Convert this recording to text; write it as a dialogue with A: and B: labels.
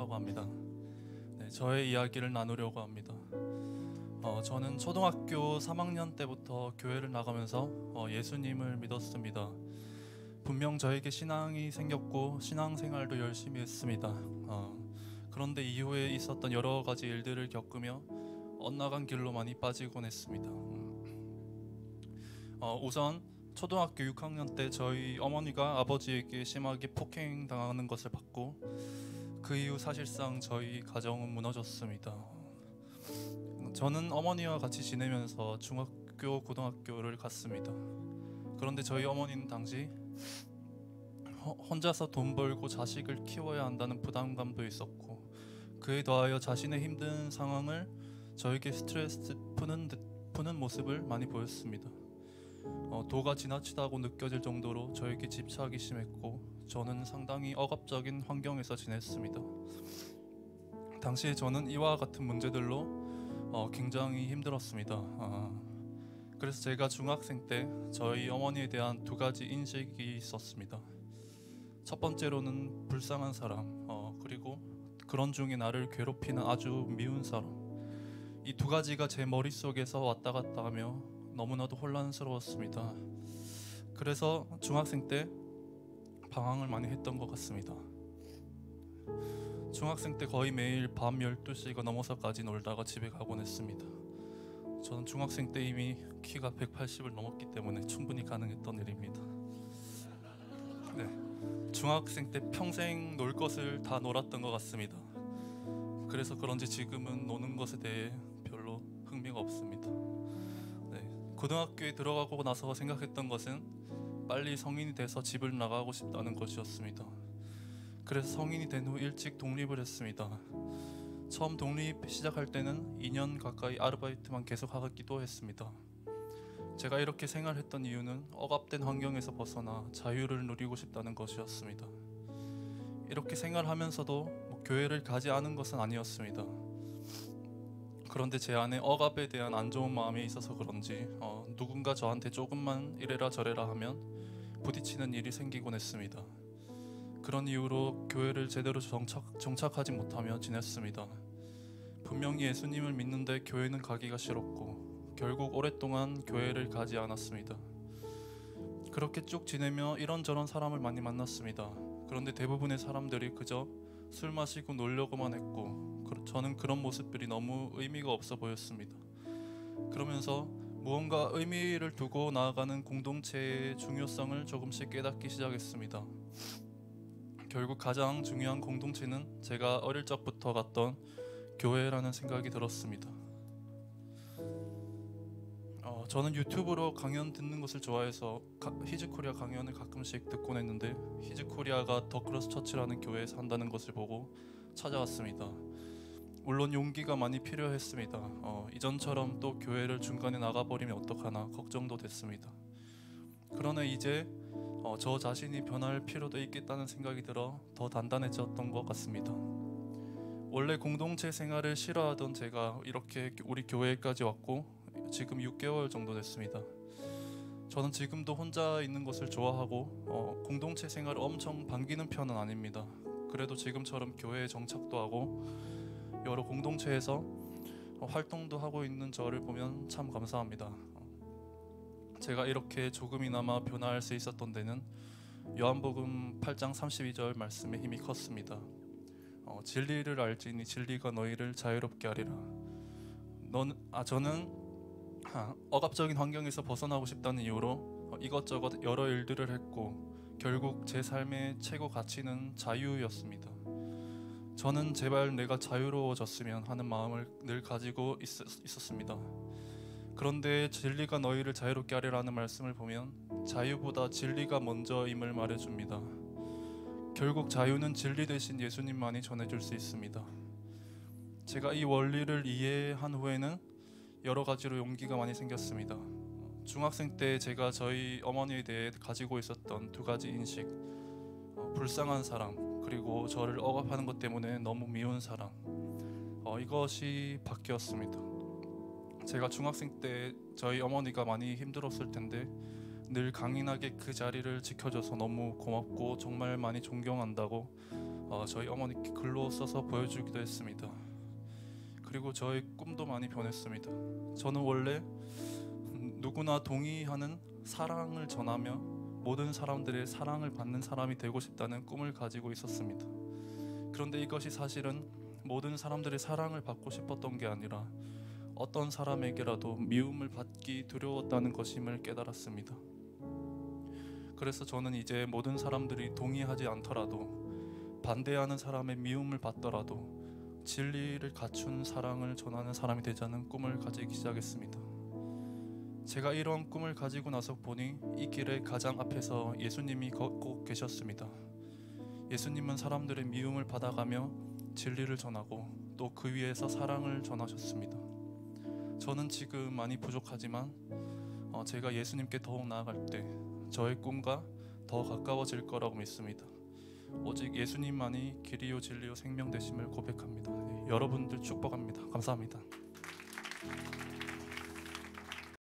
A: 이승환이라고 합니다. 네, 저의 이야기를 나누려고 합니다. 저는 초등학교 3학년 때부터 교회를 나가면서 예수님을 믿었습니다. 분명 저에게 신앙이 생겼고 신앙생활도 열심히 했습니다. 그런데 이후에 있었던 여러 가지 일들을 겪으며 엇나간 길로 많이 빠지곤 했습니다. 우선 초등학교 6학년 때 저희 어머니가 아버지에게 심하게 폭행당하는 것을 봤고, 그 이후 사실상 저희 가정은 무너졌습니다. 저는 어머니와 같이 지내면서 중학교, 고등학교를 갔습니다. 그런데 저희 어머니는 당시 혼자서 돈 벌고 자식을 키워야 한다는 부담감도 있었고, 그에 더하여 자신의 힘든 상황을 저에게 스트레스 푸는 모습을 많이 보였습니다. 도가 지나치다고 느껴질 정도로 저에게 집착이 심했고, 저는 상당히 억압적인 환경에서 지냈습니다. 당시에 저는 이와 같은 문제들로 굉장히 힘들었습니다. 그래서 제가 중학생 때 저희 어머니에 대한 두 가지 인식이 있었습니다. 첫 번째로는 불쌍한 사람, 그리고 그런 중에 나를 괴롭히는 아주 미운 사람. 이 두 가지가 제 머릿속에서 왔다 갔다 하며 너무나도 혼란스러웠습니다. 그래서 중학생 때 방황을 많이 했던 것 같습니다. 중학생 때 거의 매일 밤 12시가 넘어서까지 놀다가 집에 가곤 했습니다. 저는 중학생 때 이미 키가 180을 넘었기 때문에 충분히 가능했던 일입니다. 네, 중학생 때 평생 놀 것을 다 놀았던 것 같습니다. 그래서 그런지 지금은 노는 것에 대해 별로 흥미가 없습니다. 고등학교에 들어가고 나서 생각했던 것은 빨리 성인이 돼서 집을 나가고 싶다는 것이었습니다. 그래서 성인이 된 후 일찍 독립을 했습니다. 처음 독립 시작할 때는 2년 가까이 아르바이트만 계속 하기도 했습니다. 제가 이렇게 생활했던 이유는 억압된 환경에서 벗어나 자유를 누리고 싶다는 것이었습니다. 이렇게 생활하면서도 교회를 가지 않은 것은 아니었습니다. 그런데 제 안에 억압에 대한 안 좋은 마음이 있어서 그런지 누군가 저한테 조금만 이래라 저래라 하면 부딪히는 일이 생기곤 했습니다. 그런 이유로 교회를 제대로 정착하지 못하며 지냈습니다. 분명히 예수님을 믿는데 교회는 가기가 싫었고, 결국 오랫동안 교회를 가지 않았습니다. 그렇게 쭉 지내며 이런저런 사람을 많이 만났습니다. 그런데 대부분의 사람들이 그저 술 마시고 놀려고만 했고, 저는 그런 모습들이 너무 의미가 없어 보였습니다. 그러면서 무언가 의미를 두고 나아가는 공동체의 중요성을 조금씩 깨닫기 시작했습니다. 결국 가장 중요한 공동체는 제가 어릴 적부터 갔던 교회라는 생각이 들었습니다. 저는 유튜브로 강연 듣는 것을 좋아해서 히즈코리아 강연을 가끔씩 듣곤 했는데, 히즈코리아가 더 크로스 처치라는 교회에서 한다는 것을 보고 찾아왔습니다. 물론 용기가 많이 필요했습니다. 이전처럼 또 교회를 중간에 나가버리면 어떡하나 걱정도 됐습니다. 그러나 이제 저 자신이 변할 필요도 있겠다는 생각이 들어 더 단단해졌던 것 같습니다. 원래 공동체 생활을 싫어하던 제가 이렇게 우리 교회까지 왔고 지금 6개월 정도 됐습니다. 저는 지금도 혼자 있는 것을 좋아하고 공동체 생활을 엄청 반기는 편은 아닙니다. 그래도 지금처럼 교회에 정착도 하고 여러 공동체에서 활동도 하고 있는 저를 보면 참 감사합니다. 제가 이렇게 조금이나마 변화할 수 있었던 데는 요한복음 8장 32절 말씀에 힘이 컸습니다. 진리를 알지니 진리가 너희를 자유롭게 하리라. 저는 억압적인 환경에서 벗어나고 싶다는 이유로 이것저것 여러 일들을 했고, 결국 제 삶의 최고 가치는 자유였습니다. 저는 제발 내가 자유로워졌으면 하는 마음을 늘 가지고 있었습니다. 그런데 진리가 너희를 자유롭게 하리라는 말씀을 보면 자유보다 진리가 먼저임을 말해줍니다. 결국 자유는 진리 대신 예수님만이 전해줄 수 있습니다. 제가 이 원리를 이해한 후에는 여러 가지로 용기가 많이 생겼습니다. 중학생 때 제가 저희 어머니에 대해 가지고 있었던 두 가지 인식, 불쌍한 사람, 그리고 저를 억압하는 것 때문에 너무 미운 사람, 이것이 바뀌었습니다. 제가 중학생 때 저희 어머니가 많이 힘들었을 텐데 늘 강인하게 그 자리를 지켜줘서 너무 고맙고 정말 많이 존경한다고 저희 어머니께 글로 써서 보여주기도 했습니다. 그리고 저의 꿈도 많이 변했습니다. 저는 원래 누구나 동의하는 사랑을 전하며 모든 사람들의 사랑을 받는 사람이 되고 싶다는 꿈을 가지고 있었습니다. 그런데 이것이 사실은 모든 사람들의 사랑을 받고 싶었던 게 아니라 어떤 사람에게라도 미움을 받기 두려웠다는 것임을 깨달았습니다. 그래서 저는 이제 모든 사람들이 동의하지 않더라도, 반대하는 사람의 미움을 받더라도 진리를 갖춘 사랑을 전하는 사람이 되자는 꿈을 가지기 시작했습니다. 제가 이런 꿈을 가지고 나서 보니 이 길의 가장 앞에서 예수님이 걷고 계셨습니다. 예수님은 사람들의 미움을 받아가며 진리를 전하고 또 그 위에서 사랑을 전하셨습니다. 저는 지금 많이 부족하지만 제가 예수님께 더욱 나아갈 때 저의 꿈과 더 가까워질 거라고 믿습니다. 오직 예수님만이 길이요 진리요 생명 되심을 고백합니다. 여러분들 축복합니다. 감사합니다.